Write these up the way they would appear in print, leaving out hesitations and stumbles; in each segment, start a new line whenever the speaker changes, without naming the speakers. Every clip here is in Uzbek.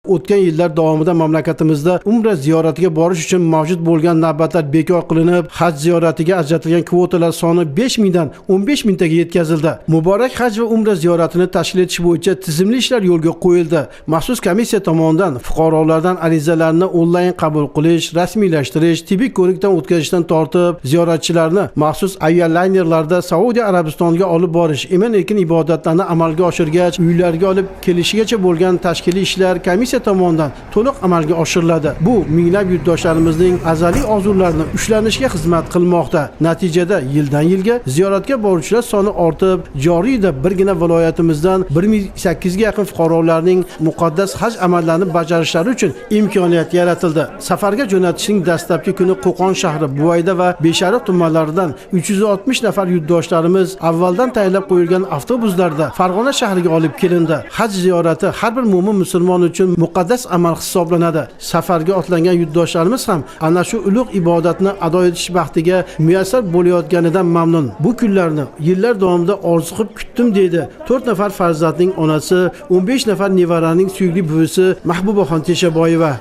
O'tgan yillar davomida mamlakatimizda Umra ziyoratiga borish uchun mavjud bo'lgan navbatlar bekor qilinib, haj ziyoratiga ajratilgan kvotalar soni 5000 dan 15000 taga yetkazildi. Muborak haj va umra ziyoratini tashkil etish bo'yicha tizimli ishlar yo'lga qo'yildi. Maxsus komissiya tomonidan fuqarolardan arizalarni onlayn qabul qilish, rasmiylashtirish, tibbiy ko'rikdan o'tkazishdan tortib, ziyoratchilarni maxsus avialaynerlarda Saudiya Arabistoniga olib borish, emin-erkin ibodatlarni amalga oshirgach, uylariga olib kelishigacha bo'lgan tashkiliy ishlar komissiya tomonidan to'liq amalga oshiriladi. Bu minglab yurtdoshlarimizning azaliy orzularini ushlanishiga xizmat qilmoqda. Natijada yildan yilga ziyoratga boruvchilar soni ortib, joriy yilda birgina viloyatimizdan 1800 ga yaqin fuqarolarning muqaddas haj amallarini bajarishlari uchun imkoniyat yaratildi. Safarga jo'natishning dastlabki kuni Qo'qon shahri, Buvayda va Beshariq tumanlaridan 360 nafar yurtdoshlarimiz avvaldan tayyorlab qo'yilgan avtobuslarda Farg'ona shahriga olib kelindi. Haj ziyorati har bir mu'min musulmon uchun muqaddas amal hisoblanadi. Safarga otlangan yurtdoshlarimiz ham ana shu ulug' ibodatni ado etish baxtiga muyassar bo'layotganidan mamnun. Bu kunlarni yillar davomida orziqib kutdim deydi 4 nafar farzandning onasi, 15 nafar nevaraning suyukli buvisi Mahbubaxon Teshaboyeva.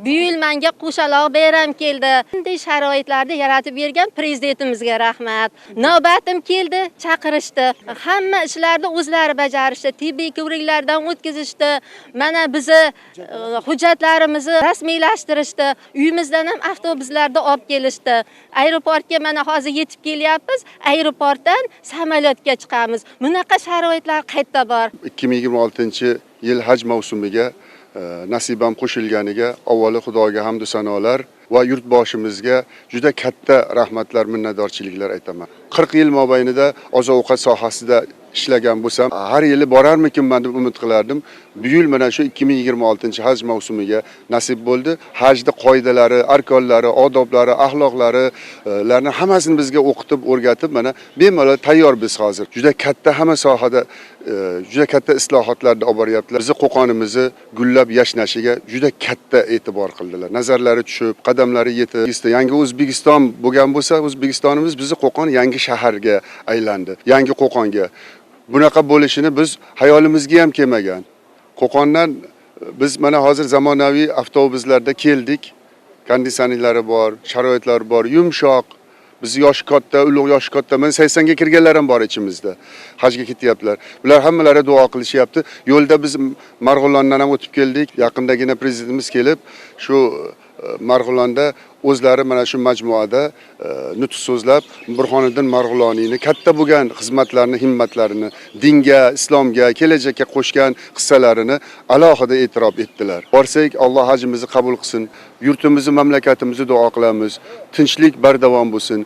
Bu yil menga qo'shaloq bayram keldi. Bunday sharoitlarni yaratib bergan prezidentimizga rahmat. Navbatim keldi, chaqirishdi. Hamma ishlarni o'zlari bajarishdi. Tibbiy ko'riklardan o'tkazishdi. Mana bizni hujjatlarimizni rasmiylashtirishdi. Uyimizdan ham avtobuslarda olib kelishdi. Aeroportga mana hozir yetib kelyapmiz. Aeroportdan samolyotga chiqamiz. Bunaqa sharoitlar qayerda bor?
2026-yil haj mavsumiga nasibam qo'shilganiga avvalo Xudoga hamd va sanolar va yurtboshimizga juda katta rahmatlar, minnatdorchiliklar aytaman. 40 yil mobaynida oziq-ovqat sohasida ishlagan bo'lsam, har yili borarmikinman deb umid qilardim. Bu yil mana shu 2026-haj mavsumiga nasib bo'ldi. Hajda qoidalari, arkonlari, odoblari, axloqlari hammasini bizga o'qitib, o'rgatib, mana bemalol tayyor biz hozir. Juda katta hamma sohada juda katta islohotlarni olib boryaptilar. Bizni Qo'qonimizni gullab yashnashiga juda katta e'tibor qildilar. Nazarlari tushib, qadamlari yetib, yangi O'zbekiston bo'lgan bo'lsa, O'zbekistonimiz bizni Qo'qon yangi shaharga aylandi. Yangi Qo'qonga. Bunaqa bo'lishini biz hayolimizga ham kelmagan. Qo'qondan biz mana hozir zamonaviy avtobuslarda keldik. Konditsionerlari bor, sharoitlari bor, yumshoq. Biz yoshi katta, ulug' yoshi katta, men 80 ga kirganlar ham bor ichimizda. Hajga ketyaptilar. Ular hammalari duo qilishyapti. Yo'lda biz Marg'ilondan ham o'tib keldik. Yaqindagina prezidentimiz kelib, shu Marg'ilonda o'zlari mana shu majmuada nutq so'zlab Burxoniddin Marg'iloniyni katta bo'lgan xizmatlarini, himmatlarini, dinga, islomga, kelajakka qo'shgan hissalarini alohida e'tirof etdilar. Borsak, Alloh hajimizni qabul qilsin, yurtimizni, mamlakatimizni duo qilamiz, tinchlik bardavom bo'lsin.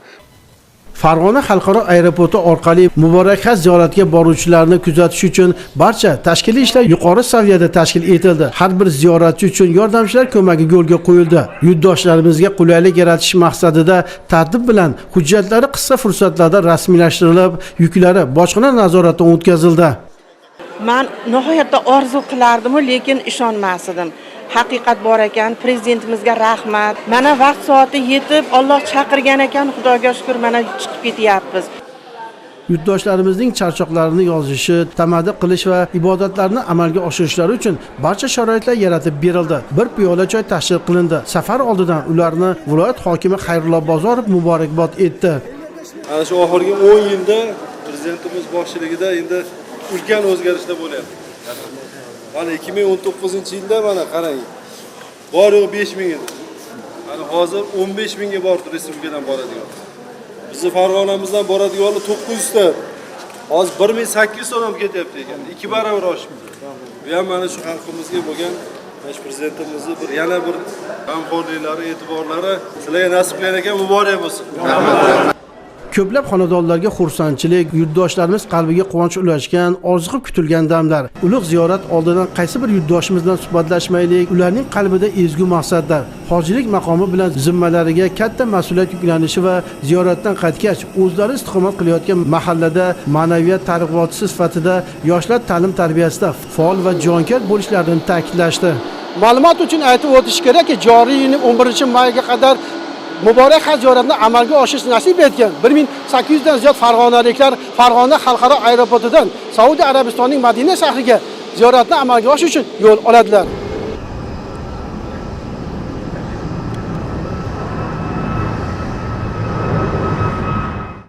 Farg'ona xalqaro aeroporti orqali muborak haj ziyoratiga boruvchilarni kuzatish uchun barcha tashkiliy ishlar yuqori saviyada tashkil etildi. Har bir ziyoratchi uchun yordamchilar ko'magi yo'lga qo'yildi. Yurtdoshlarimizga qulaylik yaratish maqsadida tartib bilan hujjatlari qisqa fursatlarda rasmiylashtirilib, yuklari bojxona nazoratidan o'tkazildi.
Men nihoyatda orzu qilardim, lekin ishonmasdim. Haqiqat bor ekan, prezidentimizga rahmat. Mana vaqt soati yetib, Alloh chaqirgan ekan, Xudoga shukr, mana chiqib ketyapmiz.
Yurtdoshlarimizning charchoqlarini yozishi, tamaddi qilish va ibodatlarni amalga oshirishlari uchun barcha sharoitlar yaratib berildi. Bir piyola choy tashkil qilindi. Safar oldidan ularni viloyat hokimi Xayrullo Bozorov muborakbod etdi.
Ana shu oxirgi 10 yilda prezidentimiz boshchiligida endi ulkan o'zgarishlar bo'lyapti. Mana 2019-yilda mana qarang. Bor yo'q 5000 edi. Mana hozir 15000 ga bor respublikadan boradigan. Bizni Farg'onamizdan boradiganlar 900 ta. Hozir 1800 ta odam ketyapti ekan. 2 barobar oshibdi. Bu ham mana shu xalqimizga bo'lgan bash prezidentimizni yana bir g'amxo'rliklari, e'tiborlari sizlarga nasiblar ekan, muborak bo'lsin.
Ko'plab xonadonlarga xursandchilik, yurtdoshlarimiz qalbiga quvonch ulashgan, orziqib kutilgan damlar. Ulug' ziyorat oldidan qaysi bir yurtdoshimiz bilan suhbatlashmaylik, ularning qalbida ezgu maqsadlar, hojilik maqomi bilan zimmalariga katta mas'uliyat yuklanishi va ziyoratdan qaytgach o'zlari istiqomat qilayotgan mahallada ma'naviyat targ'ibotchisi sifatida yoshlar ta'lim tarbiyasida faol va jonkor bo'lishlarini ta'kidlashdi. Ma'lumot uchun aytib o'tish kerakki, joriy yilning 11-mayga qadar muborak haj ziyoratini amalga oshirish nasib etgan 1800 dan ziyod farg'onaliklar Farg'ona xalqaro aeroportidan Saudiya Arabistonining Madina shahriga ziyoratni amalga oshirish uchun yo'l oladilar.